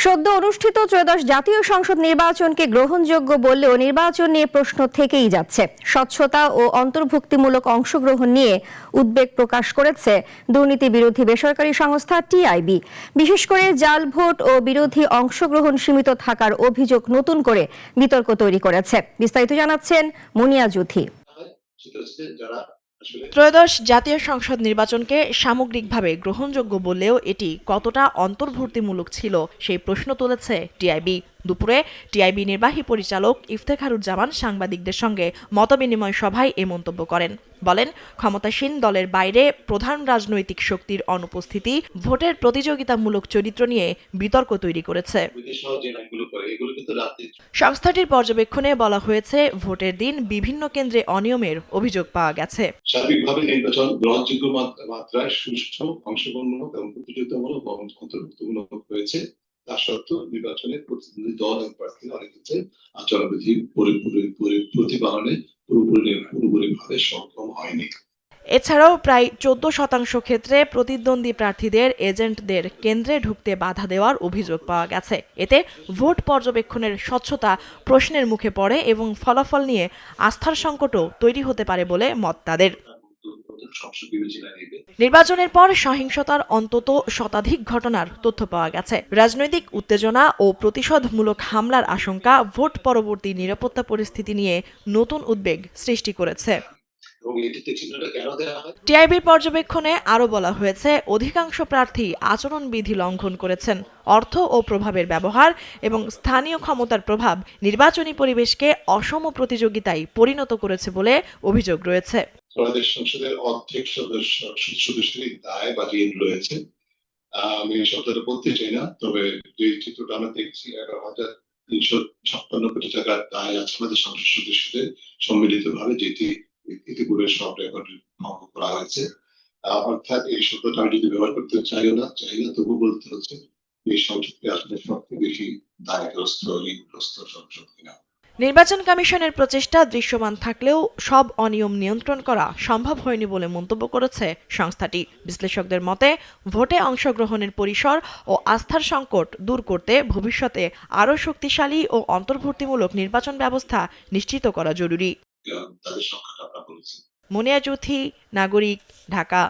সদ্য অনুষ্ঠিত ত্রয়োদশ জাতীয় সংসদ নির্বাচনকে গ্রহণযোগ্য বললেও নির্বাচন নিয়ে প্রশ্ন থেকেই যাচ্ছে। স্বচ্ছতা ও অন্তর্ভুক্তিমূলক অংশগ্রহণ নিয়ে উদ্বেগ প্রকাশ করেছে দুর্নীতি বিরোধী বেসরকারি সংস্থা টিআইবি। বিশেষ করে জাল ভোট ও বিরোধী অংশগ্রহণ সীমিত থাকার অভিযোগ নতুন করে বিতর্ক তৈরি করেছে। বিস্তারিত জানাচ্ছেন মুনিয়া জুথি। ত্রয়োদশ জাতীয় সংসদ নির্বাচনকে সামগ্রিকভাবে গ্রহণযোগ্য বললেও এটি কতটা অন্তর্ভুক্তিমূলক ছিল সেই প্রশ্ন তুলেছে টিআইবি। দুপুরে টিআইবি নির্বাহী পরিচালক ইফতেখারুজ্জামান সাংবাদিকদের সঙ্গে মতবিনিময় সভায় এ মন্তব্য করেন। বলেন, ক্ষমতাসীন দলের বাইরে প্রধান রাজনৈতিক শক্তির অনুপস্থিতি ভোটের প্রতিযোগিতামূলক চরিত্র নিয়ে বিতর্ক তৈরি করেছে। সংস্থাটির পর্যবেক্ষণে বলা হয়েছে, ভোটের দিন বিভিন্ন কেন্দ্রে অনিয়মের অভিযোগ পাওয়া গেছে। সার্বিকভাবে নির্বাচন গ্রহণযোগ্য মাত্রায় সুষ্ঠু, অংশগ্রহণমূলক এবং প্রতিযোগিতামূলক এবং অন্তর্ভুক্তিমূলক হয়েছে। তা সত্ত্বেও নির্বাচনে প্রতিদ্বন্দ্বী দল এবং প্রার্থীরা অনেক ক্ষেত্রে আচরণবিধি প্রতিপালনে পুরোপুরিভাবে সক্ষম হয়নি। এছাড়াও প্রায় 14% ক্ষেত্রে প্রতিদ্বন্দ্বী প্রার্থীদের এজেন্টদের কেন্দ্রে ঢুকতে বাধা দেওয়ার অভিযোগ পাওয়া গেছে। এতে ভোট পর্যবেক্ষণের স্বচ্ছতা প্রশ্নের মুখে পড়ে এবং ফলাফল নিয়ে আস্থার সংকটও তৈরি হতে পারে বলে মত তাদের। নির্বাচনের পর সহিংসতার অন্তত শতাধিক ঘটনার তথ্য পাওয়া গেছে। রাজনৈতিক উত্তেজনা ও প্রতিশোধমূলক হামলার আশঙ্কা ভোট পরবর্তী নিরাপত্তা পরিস্থিতি নিয়ে নতুন উদ্বেগ সৃষ্টি করেছে। টিআইবির পর্যবেক্ষণে আরও বলা হয়েছে, অধিকাংশ প্রার্থী আচরণবিধি লঙ্ঘন করেছেন। অর্থ ও প্রভাবের ব্যবহার এবং স্থানীয় ক্ষমতার প্রভাব নির্বাচনী পরিবেশকে অসম প্রতিযোগিতায় পরিণত করেছে বলে অভিযোগ রয়েছে। সংসদের অর্ধেক সদস্যেরই দায় বা ঋণ রয়েছে। আমি শব্দটা বলতে চাই না, তবে যে চিত্রটা আমরা দেখছি 11,356 কোটি টাকার দায় আছে আমাদের সংসদ সদস্যদের সম্মিলিতভাবে, যেটি ইতিপূর্বে সব রেকর্ড ভঙ্গ করা হয়েছে। অর্থাৎ এই শব্দটা আমি যদি ব্যবহার করতে চাই না, তবু বলতে হচ্ছে এই সংসদকে আসলে সবচেয়ে বেশি দায়গ্রস্ত, ঋণগ্রস্ত সংসদ কিনা। নির্বাচন কমিশনের প্রচেষ্টা দৃশ্যমান থাকলেও সব অনিয়ম নিয়ন্ত্রণ করা সম্ভব হয়নি বলে মন্তব্য করেছে সংস্থাটি। বিশ্লেষকদের মতে, ভোটে অংশগ্রহণের পরিসর ও আস্থার সংকট দূর করতে ভবিষ্যতে আরও শক্তিশালী ও অন্তর্ভুক্তিমূলক নির্বাচন ব্যবস্থা নিশ্চিত করা জরুরি। মুনিয়া জুথি, নাগরিক, ঢাকা।